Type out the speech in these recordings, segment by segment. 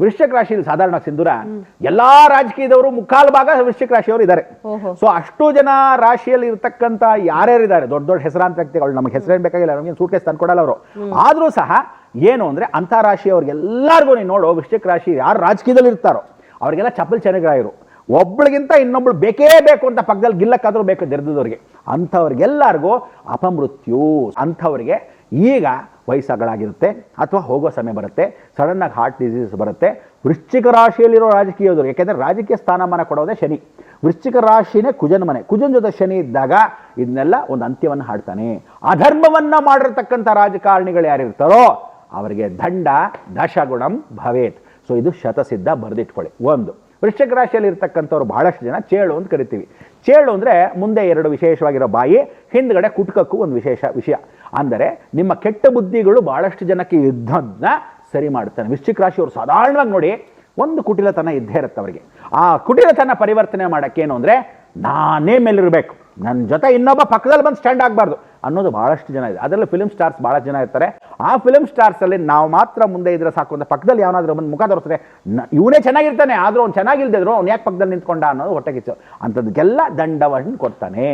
ವೃಶ್ಚಿಕ ರಾಶಿಯಲ್ಲಿ ಸಾಧಾರಣ ಸಿಂಧೂರ ಎಲ್ಲಾ ರಾಜಕೀಯದವರು ಮುಕ್ಕಾಲು ಭಾಗ ವೃಶ್ಚಿಕ ರಾಶಿಯವರು ಇದ್ದಾರೆ. ಸೊ ಅಷ್ಟು ಜನ ರಾಶಿಯಲ್ಲಿ ಇರ್ತಕ್ಕಂಥ ಯಾರ್ಯಾರಿದ್ದಾರೆ ದೊಡ್ಡ ದೊಡ್ಡ ಹೆಸರಾಂತ ವ್ಯಕ್ತಿಗಳು, ನಮಗೆ ಹೆಸರೇನು ಬೇಕಾಗಿಲ್ಲ, ನಮಗೆ ಸೂಟ್ಕೇಸ್ ತಂದ್ಕೊಡಲ್ಲ ಅವರು. ಆದ್ರೂ ಸಹ ಏನು ಅಂದ್ರೆ ಅಂತಾರಾಶಿಯವ್ರಿಗೆಲ್ಲರಿಗೂ ನೀನು ನೋಡು, ವೃಶ್ಚಿಕ ರಾಶಿ ಯಾರು ರಾಜಕೀಯದಲ್ಲಿ ಇರ್ತಾರೋ ಅವ್ರಿಗೆಲ್ಲ ಚಪ್ಪಲ್ ಚೆನ್ನಾಗಿರಾಯರು, ಒಬ್ಳಿಗಿಂತ ಇನ್ನೊಬ್ಳು ಬೇಕೇ ಬೇಕು ಅಂತ ಪಕ್ಕದಲ್ಲಿ ಗಿಲ್ಲಕ್ಕಾದ್ರೂ ಬೇಕು ದೆರ್ದವ್ರಿಗೆ. ಅಂಥವ್ರಿಗೆಲ್ಲರಿಗೂ ಅಪಮೃತ್ಯು. ಅಂಥವ್ರಿಗೆ ಈಗ ವಯಸ್ಸುಗಳಾಗಿರುತ್ತೆ ಅಥವಾ ಹೋಗೋ ಸಮಯ ಬರುತ್ತೆ, ಸಡನ್ನಾಗಿ ಹಾರ್ಟ್ ಡಿಸೀಸ್ ಬರುತ್ತೆ. ವೃಶ್ಚಿಕ ರಾಶಿಯಲ್ಲಿರೋ ರಾಜಕೀಯದವರು, ಯಾಕೆಂದರೆ ರಾಜಕೀಯ ಸ್ಥಾನಮಾನ ಕೊಡೋದೇ ಶನಿ. ವೃಶ್ಚಿಕ ರಾಶಿನೇ ಕುಜನ ಮನೆ. ಕುಜನ ಜೊತೆ ಶನಿ ಇದ್ದಾಗ ಇದನ್ನೆಲ್ಲ ಒಂದು ಅಂತ್ಯವನ್ನು ಹಾಡ್ತಾನೆ. ಅಧರ್ಮವನ್ನ ಮಾಡಿರ್ತಕ್ಕಂಥ ರಾಜಕಾರಣಿಗಳು ಯಾರಿರ್ತಾರೋ ಅವರಿಗೆ ದಂಡ ದಶಗುಣಂ ಭವೇತ್. ಸೊ ಇದು ಶತಸಿದ್ಧ ಬರೆದಿಟ್ಕೊಳ್ಳಿ. ಒಂದು, ವೃಶ್ಚಿಕ ರಾಶಿಯಲ್ಲಿ ಇರ್ತಕ್ಕಂಥವ್ರು ಬಹಳಷ್ಟು ಜನ ಚೇಳು ಅಂತ ಕರಿತೀವಿ. ಚೇಳು ಅಂದರೆ ಮುಂದೆ ಎರಡು ವಿಶೇಷವಾಗಿರೋ ಬಾಯಿ, ಹಿಂದ್ಗಡೆ ಕುಟ್ಕಕ್ಕೂ ಒಂದು ವಿಷಯ. ಅಂದರೆ ನಿಮ್ಮ ಕೆಟ್ಟ ಬುದ್ಧಿಗಳು ಬಹಳಷ್ಟು ಜನಕ್ಕೆ ಯುದ್ಧನ ಸರಿ ಮಾಡ್ತಾನೆ. ವೃಶ್ಚಿಕ ರಾಶಿಯವರು ಸಾಧಾರಣವಾಗಿ ನೋಡಿ ಒಂದು ಕುಟಿಲತನ ಇದ್ದೇ ಇರುತ್ತೆ ಅವರಿಗೆ. ಆ ಕುಟಿಲತನ ಪರಿವರ್ತನೆ ಮಾಡೋಕ್ಕೇನು ಅಂದರೆ ನಾನೇ ಮೇಲಿರಬೇಕು, ನನ್ನ ಜೊತೆ ಇನ್ನೊಬ್ಬ ಪಕ್ಕದಲ್ಲಿ ಬಂದು ಸ್ಟ್ಯಾಂಡ್ ಆಗಬಾರ್ದು ಅನ್ನೋದು ಬಹಳಷ್ಟು ಜನ ಇದೆ. ಅದರಲ್ಲಿ ಫಿಲ್ಮ್ ಸ್ಟಾರ್ಸ್ ಭಾಳ ಜನ ಇರ್ತಾರೆ. ಆ ಫಿಲ್ಮ್ ಸ್ಟಾರ್ಸಲ್ಲಿ ನಾವು ಮಾತ್ರ ಮುಂದೆ ಇದ್ರೆ ಸಾಕು ಅಂತ ಪಕ್ಕದಲ್ಲಿ ಯಾವನಾದ್ರೂ ಬಂದು ಮುಖ ತೋರಿಸ್ತಾರೆ, ಇವನೇ ಚೆನ್ನಾಗಿರ್ತಾನೆ ಆದರೂ ಅವ್ನು ಚೆನ್ನಾಗಿಲ್ದಿದ್ರು ಅವ್ನು ಯಾಕೆ ಪಕ್ಕದಲ್ಲಿ ನಿಂತ್ಕೊಂಡ ಅನ್ನೋದು ಹೊಟ್ಟೆ ಕಿಚ್ಚು. ಅಂಥದ್ದಕ್ಕೆಲ್ಲ ದಂಡವನ್ನು ಕೊಡ್ತಾನೆ.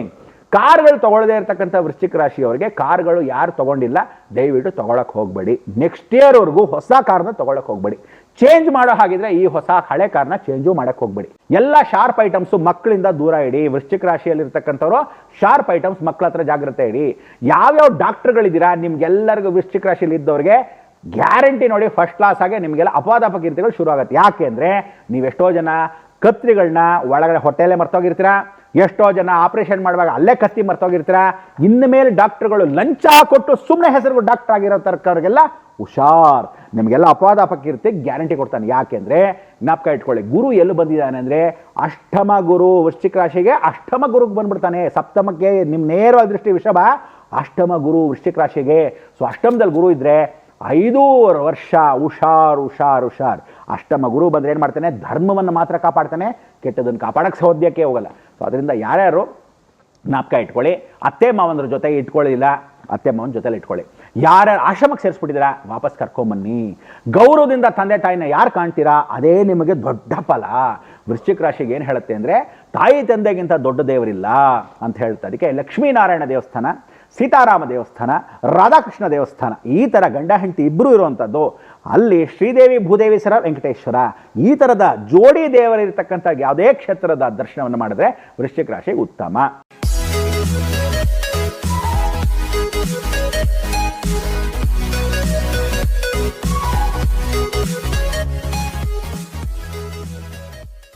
ಕಾರ್ಗಳು ತೊಗೊಳ್ಳದೇ ಇರ್ತಕ್ಕಂಥ ವೃಶ್ಚಿಕ ರಾಶಿಯವರಿಗೆ ಕಾರ್ಗಳು ಯಾರು ತೊಗೊಂಡಿಲ್ಲ ದಯವಿಟ್ಟು ತೊಗೊಳಕ್ಕೆ ಹೋಗಬೇಡಿ. ನೆಕ್ಸ್ಟ್ ಇಯರ್ವರೆಗೂ ಹೊಸ ಕಾರ್ನ ತೊಗೊಳಕ್ಕೆ ಹೋಗಬೇಡಿ. ಚೇಂಜ್ ಮಾಡೋ ಹಾಗಿದ್ರೆ ಈ ಹೊಸ ಹಳೆ ಕಾರ್ನ ಚೇಂಜು ಮಾಡಕ್ಕೆ ಹೋಗಬೇಡಿ. ಎಲ್ಲ ಶಾರ್ಪ್ ಐಟಮ್ಸು ಮಕ್ಕಳಿಂದ ದೂರ ಇಡಿ. ವೃಶ್ಚಿಕ ರಾಶಿಯಲ್ಲಿ ಇರ್ತಕ್ಕಂಥವ್ರು ಶಾರ್ಪ್ ಐಟಮ್ಸ್ ಮಕ್ಕಳ ಹತ್ರ ಜಾಗ್ರತೆ ಇಡಿ. ಯಾವ್ಯಾವ ಡಾಕ್ಟರ್ಗಳಿದ್ದೀರಾ ನಿಮ್ಗೆಲ್ಲರಿಗೂ ವೃಶ್ಚಿಕ ರಾಶಿಯಲ್ಲಿ ಇದ್ದವ್ರಿಗೆ ಗ್ಯಾರಂಟಿ ನೋಡಿ ಫಸ್ಟ್ ಕ್ಲಾಸ್ ಆಗಿ ನಿಮಗೆಲ್ಲ ಅಪಕೀರ್ತಿಗಳು ಶುರು ಆಗುತ್ತೆ. ಯಾಕೆ ಅಂದರೆ ನೀವೆಷ್ಟೋ ಜನ ಕತ್ರಿಗಳನ್ನ ಒಳಗಡೆ ಹೊಟ್ಟೆಯಲ್ಲೇ ಮರ್ತೋಗಿರ್ತೀರಾ, ಎಷ್ಟೋ ಜನ ಆಪರೇಷನ್ ಮಾಡುವಾಗ ಅಲ್ಲೇ ಕತ್ತಿ ಮರ್ತೋಗಿರ್ತೀರಾ. ಇನ್ನು ಮೇಲೆ ಡಾಕ್ಟರ್ಗಳು ಲಂಚ ಕೊಟ್ಟು ಸುಮ್ಮನೆ ಹೆಸರು ಡಾಕ್ಟರ್ ಆಗಿರೋ ತರಕಾರಿಗೆಲ್ಲ ಹುಷಾರ್. ನಿಮಗೆಲ್ಲ ಅಪಕೀರ್ತಿ ಗ್ಯಾರಂಟಿ ಕೊಡ್ತಾನೆ. ಯಾಕೆಂದ್ರೆ ಜ್ಞಾಪಕ ಇಟ್ಕೊಳ್ಳಿ, ಗುರು ಎಲ್ಲಿ ಬಂದಿದ್ದಾನೆ ಅಂದರೆ ಅಷ್ಟಮ ಗುರು. ವೃಶ್ಚಿಕ ರಾಶಿಗೆ ಅಷ್ಟಮ ಗುರುಗೆ ಬಂದ್ಬಿಡ್ತಾನೆ. ಸಪ್ತಮಕ್ಕೆ ನಿಮ್ಮ ನೇರವಾದ ದೃಷ್ಟಿ ವಿಷಭ, ಅಷ್ಟಮ ಗುರು ವೃಶ್ಚಿಕ ರಾಶಿಗೆ. ಸೊ ಅಷ್ಟಮದಲ್ಲಿ ಗುರು ಇದ್ರೆ 5 ವರ್ಷ ಹುಷಾರ್. ಅಷ್ಟಮ ಗುರು ಬಂದರೆ ಏನು ಮಾಡ್ತಾನೆ, ಧರ್ಮವನ್ನು ಮಾತ್ರ ಕಾಪಾಡ್ತಾನೆ, ಕೆಟ್ಟದನ್ನು ಕಾಪಾಡಕ್ಕೆ ಸಾಧ್ಯಕ್ಕೆ ಹೋಗಲ್ಲ. ಸೊ ಅದರಿಂದ ಯಾರ್ಯಾರು ಜ್ಞಾಪಕ ಇಟ್ಕೊಳ್ಳಿ. ಅತ್ತೆ ಮಾವನ ಜೊತೆ ಇಟ್ಕೊಳ್ಳಿಲ್ಲ, ಅತ್ತೆ ಮಾವನ ಜೊತೆಲಿ ಇಟ್ಕೊಳ್ಳಿ. ಯಾರ್ಯಾರು ಆಶ್ರಮಕ್ಕೆ ಸೇರಿಸ್ಬಿಟ್ಟಿದ್ದೀರಾ ವಾಪಸ್ ಕರ್ಕೊಂಬನ್ನಿ. ಗೌರವದಿಂದ ತಂದೆ ತಾಯಿನ ಯಾರು ಕಾಣ್ತೀರಾ ಅದೇ ನಿಮಗೆ ದೊಡ್ಡ ಫಲ. ವೃಶ್ಚಿಕ ರಾಶಿಗೆ ಏನು ಹೇಳುತ್ತೆ ಅಂದರೆ ತಾಯಿ ತಂದೆಗಿಂತ ದೊಡ್ಡ ದೇವರಿಲ್ಲ ಅಂತ ಹೇಳ್ತಾ. ಅದಕ್ಕೆ ಲಕ್ಷ್ಮೀನಾರಾಯಣ ದೇವಸ್ಥಾನ, ಸೀತಾರಾಮ ದೇವಸ್ಥಾನ, ರಾಧಾಕೃಷ್ಣ ದೇವಸ್ಥಾನ, ಈ ಥರ ಗಂಡ ಹೆಂಡತಿ ಇಬ್ಬರು ಇರುವಂಥದ್ದು. ಅಲ್ಲಿ ಶ್ರೀದೇವಿ ಭೂದೇವಿ ಸರ ವೆಂಕಟೇಶ್ವರ, ಈ ಥರದ ಜೋಡಿ ದೇವರಿರ್ತಕ್ಕಂಥ ಯಾವುದೇ ಕ್ಷೇತ್ರದ ದರ್ಶನವನ್ನು ಮಾಡಿದ್ರೆ ವೃಶ್ಚಿಕ ರಾಶಿಗೆ ಉತ್ತಮ.